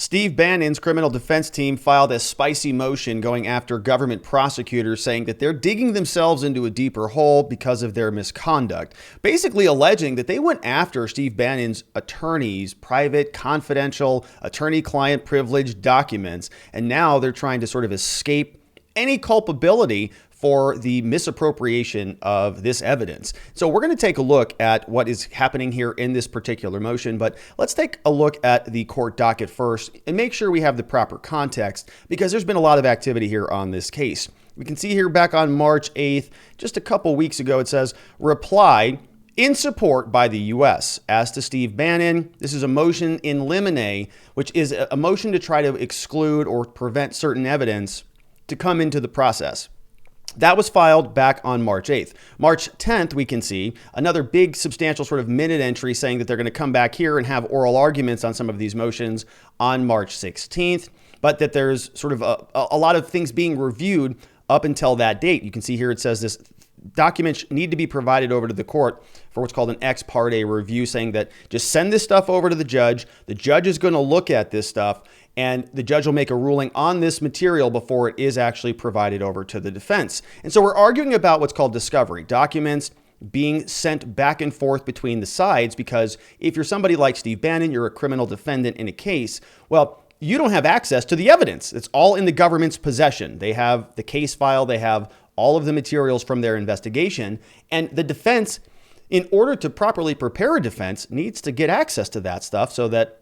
Steve Bannon's criminal defense team filed a spicy motion going after government prosecutors, saying that they're digging themselves into a deeper hole because of their misconduct, basically alleging that they went after Steve Bannon's attorney's private, confidential, attorney-client privilege documents, and now they're trying to sort of escape any culpability for the misappropriation of this evidence. So we're going to take a look at what is happening here in this particular motion, but let's take a look at the court docket first and make sure we have the proper context, because there's been a lot of activity here on this case. We can see here back on March 8th, just a couple weeks ago, it says, reply in support by the U.S. as to Steve Bannon. This is a motion in limine, which is a motion to try to exclude or prevent certain evidence to come into the process. That was filed back on March 8th. March 10th, we can see another big substantial sort of minute entry saying that they're going to come back here and have oral arguments on some of these motions on March 16th, but that there's sort of a lot of things being reviewed up until that date. You can see here it says this documents need to be provided over to the court for what's called an ex parte review, saying that just send this stuff over to the judge. The judge is going to look at this stuff, and the judge will make a ruling on this material before it is actually provided over to the defense. And so we're arguing about what's called discovery, documents being sent back and forth between the sides, because if you're somebody like Steve Bannon, you're a criminal defendant in a case, well, you don't have access to the evidence. It's all in the government's possession. They have the case file, they have all of the materials from their investigation, and the defense, in order to properly prepare a defense, needs to get access to that stuff so that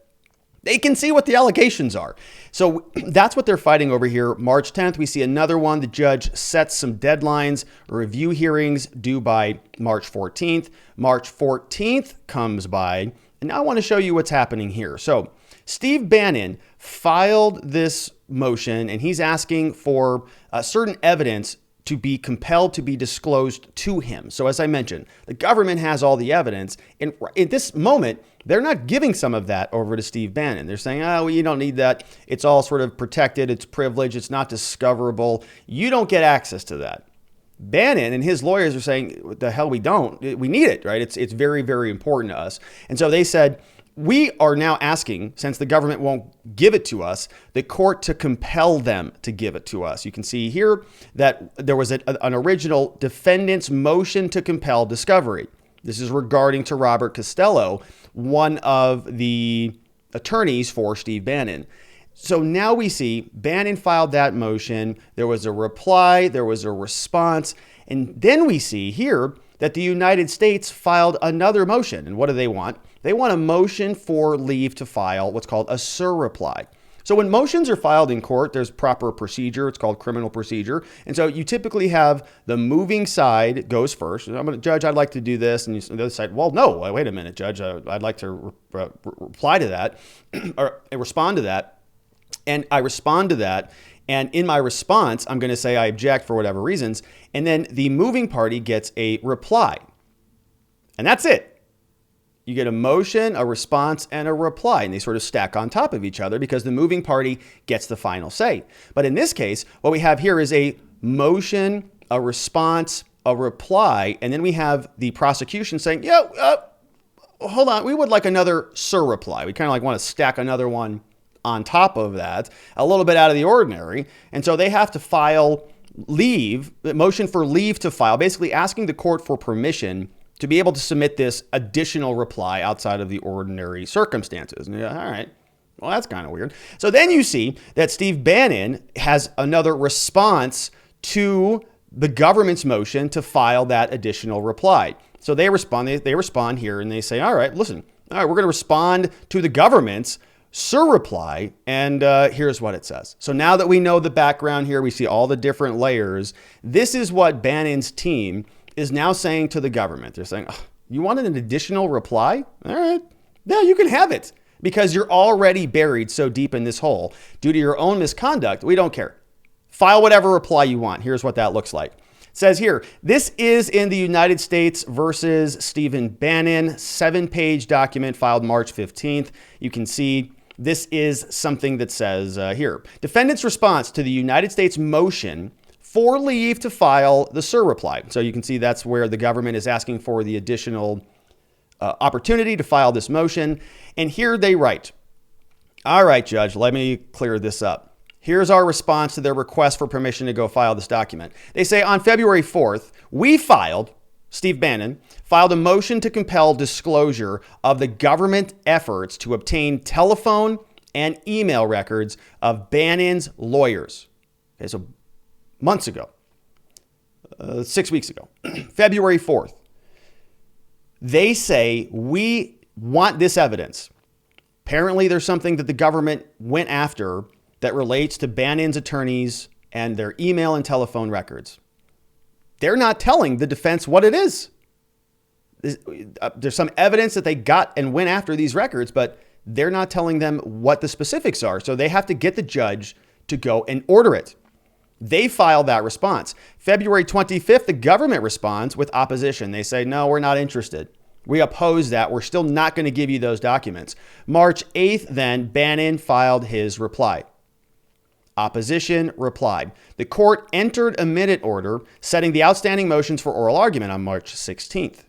they can see what the allegations are. So that's what they're fighting over here. March 10th, we see another one. The judge sets some deadlines, review hearings due by March 14th. March 14th comes by, and now I want to show you what's happening here. So Steve Bannon filed this motion, and he's asking for certain evidence to be compelled to be disclosed to him. So as I mentioned, the government has all the evidence, and at this moment, they're not giving some of that over to Steve Bannon. They're saying, oh, well, you don't need that. It's all sort of protected. It's privileged. It's not discoverable. You don't get access to that. Bannon and his lawyers are saying, what the hell, we don't. We need it, right? It's very, very important to us. And so they said, we are now asking, since the government won't give it to us, the court to compel them to give it to us. You can see here that there was an original defendant's motion to compel discovery. This is regarding to Robert Costello, one of the attorneys for Steve Bannon. So now we see Bannon filed that motion. There was a reply, there was a response, and then we see here that the United States filed another motion. And what do they want? They want a motion for leave to file what's called a surreply. So when motions are filed in court, there's proper procedure. It's called criminal procedure. And so you typically have the moving side goes first. I'm a judge, I'd like to do this. And the other side, well, no, wait a minute, judge, I'd like to reply to that or respond to that. And I respond to that. And in my response, I'm going to say I object for whatever reasons. And then the moving party gets a reply. And that's it. You get a motion, a response, and a reply, and they sort of stack on top of each other because the moving party gets the final say. But in this case, what we have here is a motion, a response, a reply, and then we have the prosecution saying, hold on, we would like another surreply. We kind of like want to stack another one on top of that, a little bit out of the ordinary. And so they have to file motion for leave to file, basically asking the court for permission to be able to submit this additional reply outside of the ordinary circumstances. And all right, well, that's kind of weird. So then you see that Steve Bannon has another response to the government's motion to file that additional reply. So they respond here and they say, all right, listen, all right, we're going to respond to the government's surreply, and here's what it says. So now that we know the background here, we see all the different layers. This is what Bannon's team is now saying to the government. They're saying, oh, you wanted an additional reply? All right, yeah, you can have it because you're already buried so deep in this hole due to your own misconduct. We don't care. File whatever reply you want. Here's what that looks like. It says here, this is in the United States versus Stephen Bannon, 7-page document filed March 15th. You can see this is something that says here, defendant's response to the United States motion for leave to file the surreply. So you can see that's where the government is asking for the additional opportunity to file this motion. And here they write, All right, Judge, let me clear this up. Here's our response to their request for permission to go file this document. They say on February 4th, Steve Bannon filed a motion to compel disclosure of the government efforts to obtain telephone and email records of Bannon's lawyers. Okay, so months ago, 6 weeks ago, February 4th. They say, we want this evidence. Apparently, there's something that the government went after that relates to Bannon's attorneys and their email and telephone records. They're not telling the defense what it is. There's some evidence that they got and went after these records, but they're not telling them what the specifics are. So they have to get the judge to go and order it. They filed that response. February 25th, the government responds with opposition. They say, no, we're not interested. We oppose that. We're still not going to give you those documents. March 8th, then, Bannon filed his reply. Opposition replied. The court entered a minute order setting the outstanding motions for oral argument on March 16th,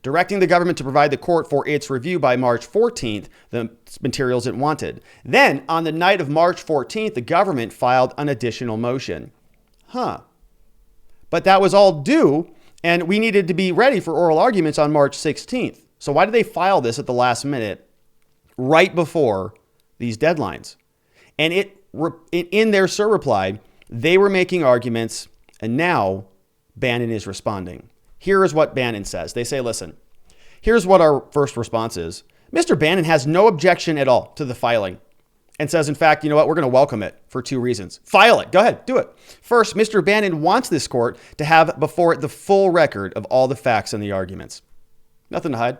directing the government to provide the court for its review by March 14th, the materials it wanted. Then, on the night of March 14th, the government filed an additional motion. But that was all due, and we needed to be ready for oral arguments on March 16th. So why did they file this at the last minute, right before these deadlines? And in their surreply, they were making arguments, and now Bannon is responding. Here is what Bannon says. They say, listen, here's what our first response is. Mr. Bannon has no objection at all to the filing and says, in fact, you know what? We're going to welcome it for two reasons. File it. Go ahead. Do it. First, Mr. Bannon wants this court to have before it the full record of all the facts and the arguments. Nothing to hide.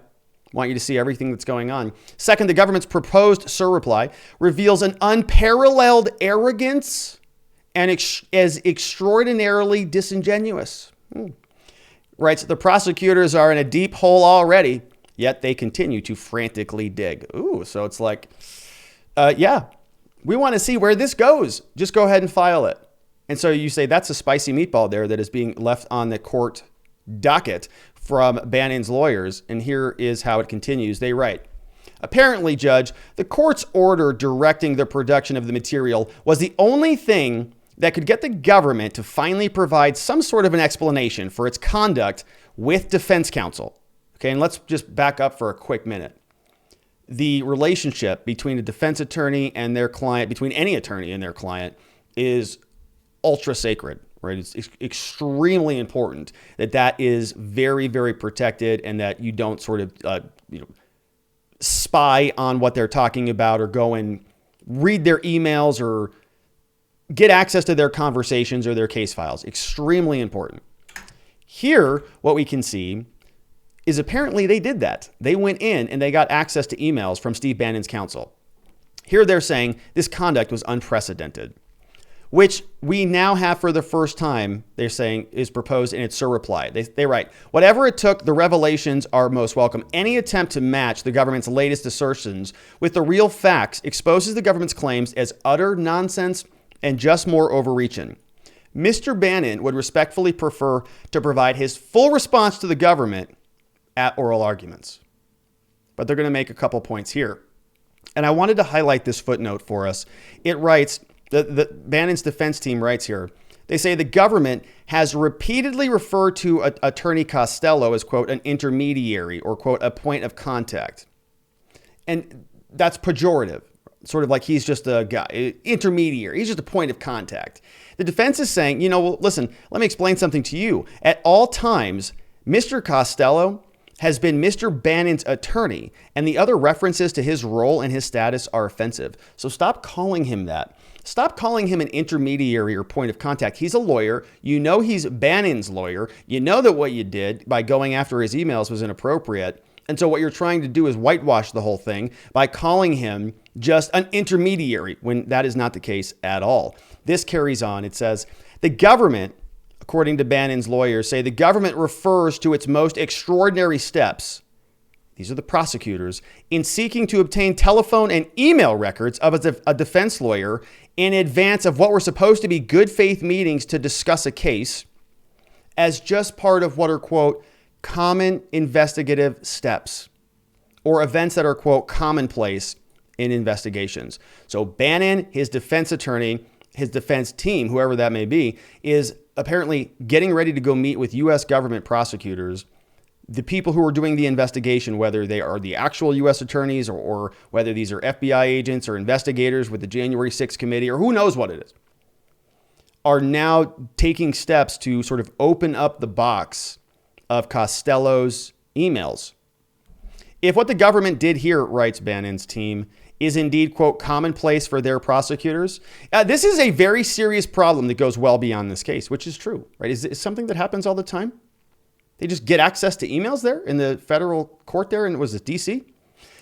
Want you to see everything that's going on. Second, the government's proposed surreply reveals an unparalleled arrogance and is extraordinarily disingenuous. Writes, the prosecutors are in a deep hole already, yet they continue to frantically dig. Ooh, so it's like, yeah, we want to see where this goes. Just go ahead and file it. And so you say that's a spicy meatball there that is being left on the court docket from Bannon's lawyers. And here is how it continues. They write, apparently, Judge, the court's order directing the production of the material was the only thing that could get the government to finally provide some sort of an explanation for its conduct with defense counsel. Okay, and let's just back up for a quick minute. The relationship between a defense attorney and their client, between any attorney and their client, is ultra sacred, right? It's extremely important that is very, very protected and that you don't sort of, spy on what they're talking about or go and read their emails or get access to their conversations or their case files. Extremely important. Here, what we can see is apparently they did that. They went in and they got access to emails from Steve Bannon's counsel. Here they're saying this conduct was unprecedented, which we now have for the first time, they're saying, is proposed in its surreply. They write, whatever it took, the revelations are most welcome. Any attempt to match the government's latest assertions with the real facts exposes the government's claims as utter nonsense and just more overreaching. Mr. Bannon would respectfully prefer to provide his full response to the government at oral arguments. But they're going to make a couple points here. And I wanted to highlight this footnote for us. It writes, the Bannon's defense team writes here, they say the government has repeatedly referred to Attorney Costello as, quote, an intermediary or, quote, a point of contact. And that's pejorative, sort of like he's just a guy, intermediary. He's just a point of contact. The defense is saying, well, listen, let me explain something to you. At all times, Mr. Costello has been Mr. Bannon's attorney, and the other references to his role and his status are offensive. So stop calling him that. Stop calling him an intermediary or point of contact. He's a lawyer. You know he's Bannon's lawyer. You know that what you did by going after his emails was inappropriate. And so what you're trying to do is whitewash the whole thing by calling him just an intermediary when that is not the case at all. This carries on. It says, the government, according to Bannon's lawyers, say the government refers to its most extraordinary steps, these are the prosecutors, in seeking to obtain telephone and email records of a defense lawyer in advance of what were supposed to be good faith meetings to discuss a case as just part of what are, quote, common investigative steps or events that are, quote, commonplace in investigations. So Bannon, his defense attorney, his defense team, whoever that may be, is apparently getting ready to go meet with U.S. government prosecutors, the people who are doing the investigation, whether they are the actual U.S. attorneys or whether these are FBI agents or investigators with the January 6th committee or who knows what it is, are now taking steps to sort of open up the box of Costello's emails. If what the government did here, writes Bannon's team, is indeed, quote, commonplace for their prosecutors, this is a very serious problem that goes well beyond this case, which is true, right? Is it something that happens all the time? They just get access to emails there in the federal court there, and was it DC?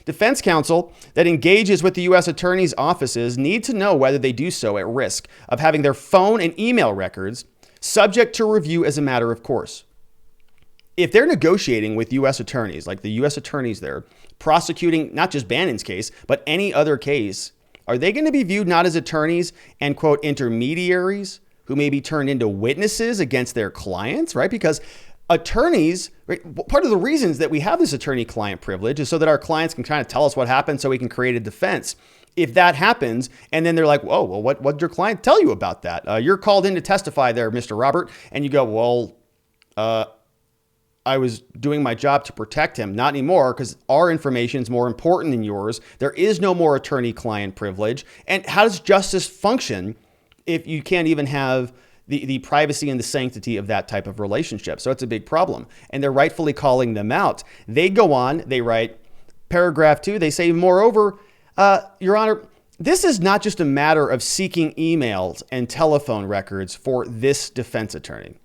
Defense counsel that engages with the U.S. attorney's offices need to know whether they do so at risk of having their phone and email records subject to review as a matter of course. If they're negotiating with U.S. attorneys, like the U.S. attorneys there, prosecuting not just Bannon's case, but any other case, are they going to be viewed not as attorneys and, quote, intermediaries who may be turned into witnesses against their clients, right? Because attorneys, right, part of the reasons that we have this attorney-client privilege is so that our clients can kind of tell us what happened so we can create a defense. If that happens, and then they're like, whoa, well, what did your client tell you about that? You're called in to testify there, Mr. Robert. And you go, well, I was doing my job to protect him. Not anymore, because our information is more important than yours. There is no more attorney-client privilege. And how does justice function if you can't even have the privacy and the sanctity of that type of relationship? So it's a big problem. And they're rightfully calling them out. They go on, they write, paragraph 2, they say, moreover, Your Honor, this is not just a matter of seeking emails and telephone records for this defense attorney.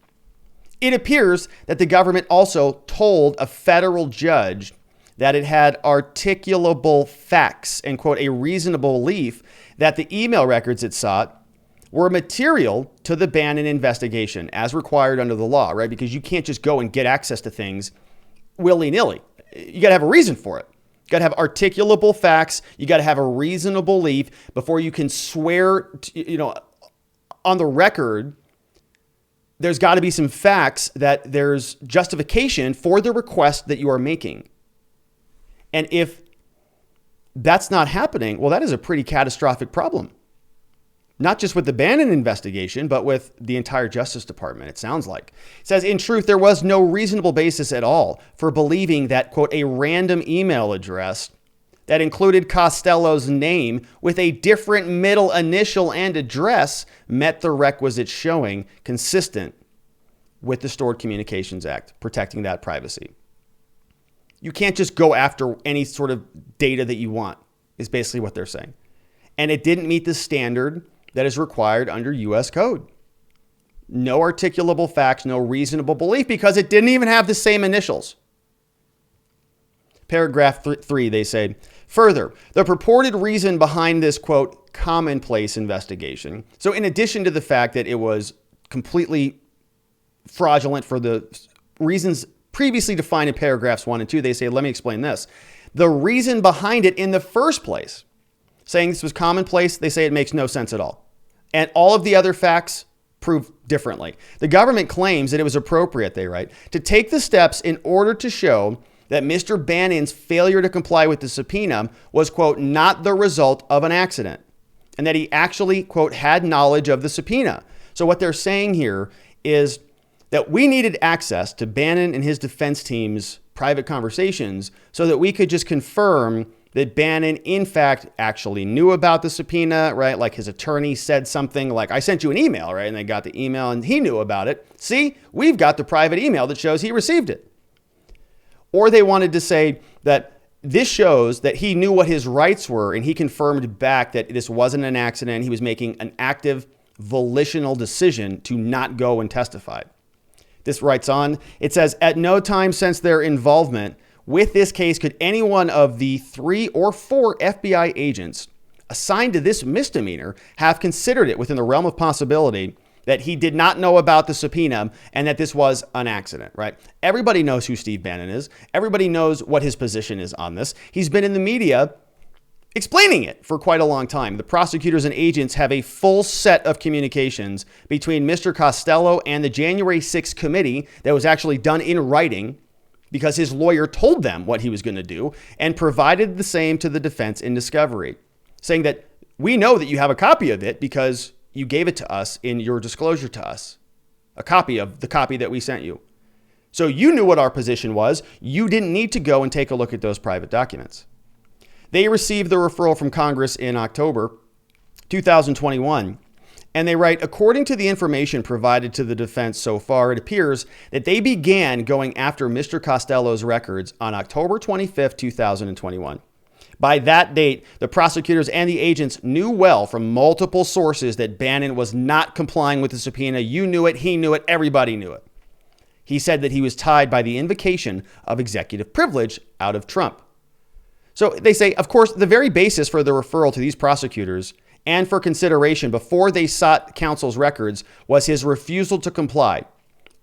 It appears that the government also told a federal judge that it had articulable facts and, quote, a reasonable belief that the email records it sought were material to the Bannon investigation as required under the law, right? Because you can't just go and get access to things willy-nilly. You got to have a reason for it. You got to have articulable facts. You got to have a reasonable belief before you can swear, on the record. There's got to be some facts that there's justification for the request that you are making. And if that's not happening, well, that is a pretty catastrophic problem. Not just with the Bannon investigation, but with the entire Justice Department, it sounds like. It says, in truth, there was no reasonable basis at all for believing that, quote, a random email address that included Costello's name with a different middle initial and address met the requisite showing consistent with the Stored Communications Act, protecting that privacy. You can't just go after any sort of data that you want, is basically what they're saying. And it didn't meet the standard that is required under U.S. code. No articulable facts, no reasonable belief, because it didn't even have the same initials. Paragraph 3, they say, further, the purported reason behind this, quote, commonplace investigation. So in addition to the fact that it was completely fraudulent for the reasons previously defined in paragraphs 1 and 2, they say, let me explain this. The reason behind it in the first place, saying this was commonplace, they say it makes no sense at all. And all of the other facts prove differently. The government claims that it was appropriate, they write, to take the steps in order to show that Mr. Bannon's failure to comply with the subpoena was, quote, not the result of an accident, and that he actually, quote, had knowledge of the subpoena. So what they're saying here is that we needed access to Bannon and his defense team's private conversations so that we could just confirm that Bannon, in fact, actually knew about the subpoena, right? Like his attorney said something like, I sent you an email, right? And they got the email and he knew about it. See, we've got the private email that shows he received it. Or they wanted to say that this shows that he knew what his rights were and he confirmed back that this wasn't an accident. He was making an active volitional decision to not go and testify. This writes on, it says, at no time since their involvement with this case could any one of the 3 or 4 FBI agents assigned to this misdemeanor have considered it within the realm of possibility that he did not know about the subpoena and that this was an accident, right? Everybody knows who Steve Bannon is. Everybody knows what his position is on this. He's been in the media explaining it for quite a long time. The prosecutors and agents have a full set of communications between Mr. Costello and the January 6th committee that was actually done in writing because his lawyer told them what he was going to do and provided the same to the defense in discovery, saying that we know that you have a copy of it because you gave it to us in your disclosure to us, a copy of the copy that we sent you. So you knew what our position was. You didn't need to go and take a look at those private documents. They received the referral from Congress in October 2021. And they write, according to the information provided to the defense so far, it appears that they began going after Mr. Costello's records on October 25th, 2021. By that date, the prosecutors and the agents knew well from multiple sources that Bannon was not complying with the subpoena. You knew it, he knew it, everybody knew it. He said that he was tied by the invocation of executive privilege out of Trump. So they say, of course, the very basis for the referral to these prosecutors and for consideration before they sought counsel's records was his refusal to comply.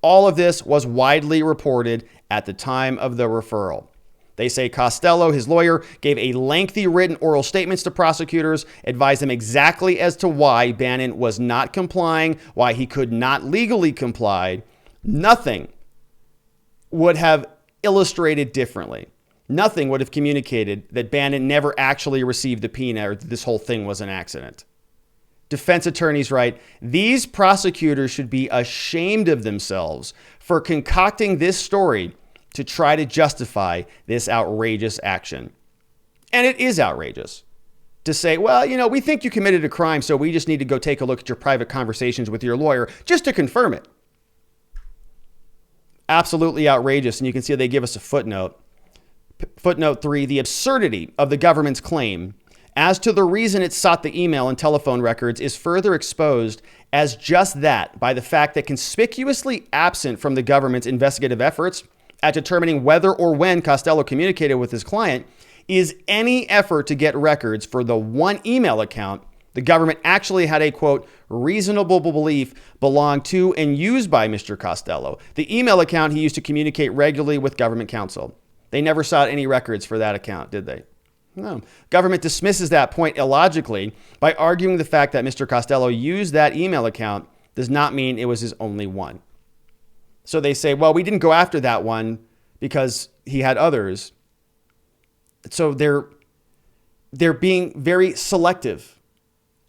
All of this was widely reported at the time of the referral. They say Costello, his lawyer, gave a lengthy written oral statements to prosecutors, advised them exactly as to why Bannon was not complying, why he could not legally comply. Nothing would have illustrated differently. Nothing would have communicated that Bannon never actually received the subpoena or that this whole thing was an accident. Defense attorneys write, these prosecutors should be ashamed of themselves for concocting this story to try to justify this outrageous action. And it is outrageous to say, well, you know, we think you committed a crime, so we just need to go take a look at your private conversations with your lawyer just to confirm it. Absolutely outrageous. And you can see they give us a footnote. Footnote 3, the absurdity of the government's claim as to the reason it sought the email and telephone records is further exposed as just that by the fact that conspicuously absent from the government's investigative efforts at determining whether or when Costello communicated with his client is any effort to get records for the one email account the government actually had a, quote, reasonable belief belonged to and used by Mr. Costello, the email account he used to communicate regularly with government counsel. They never sought any records for that account, did they? No. Government dismisses that point illogically by arguing the fact that Mr. Costello used that email account does not mean it was his only one. So they say, well, we didn't go after that one because he had others. So they're being very selective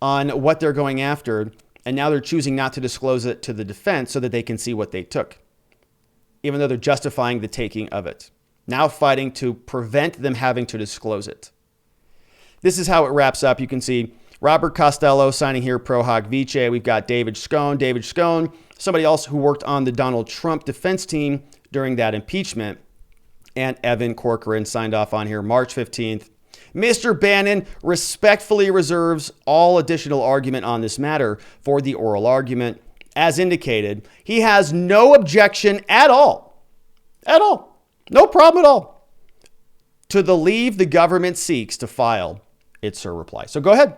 on what they're going after, and now they're choosing not to disclose it to the defense so that they can see what they took, even though they're justifying the taking of it. Now fighting to prevent them having to disclose it. This is how it wraps up. You can see Robert Costello signing here pro hoc vice. We've got David Scone, somebody else who worked on the Donald Trump defense team during that impeachment, and Evan Corcoran signed off on here March 15th. Mr. Bannon respectfully reserves all additional argument on this matter for the oral argument. As indicated, he has no objection at all, no problem at all, to the leave the government seeks to file its surreply. So go ahead.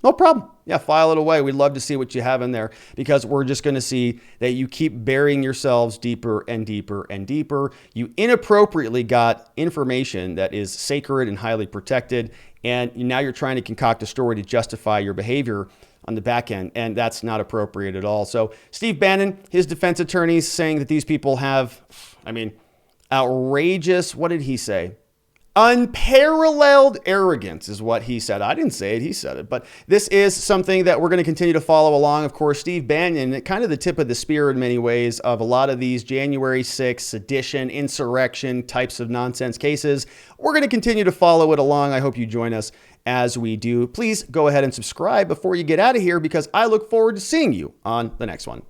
No problem. Yeah, file it away. We'd love to see what you have in there because we're just going to see that you keep burying yourselves deeper and deeper and deeper. You inappropriately got information that is sacred and highly protected, and now you're trying to concoct a story to justify your behavior on the back end, and that's not appropriate at all. So Steve Bannon, his defense attorneys saying that these people have, outrageous, what did he say? Unparalleled arrogance is what he said. I didn't say it, he said it. But this is something that we're going to continue to follow along. Of course, Steve Bannon, kind of the tip of the spear in many ways of a lot of these January 6th sedition, insurrection types of nonsense cases. We're going to continue to follow it along. I hope you join us as we do. Please go ahead and subscribe before you get out of here because I look forward to seeing you on the next one.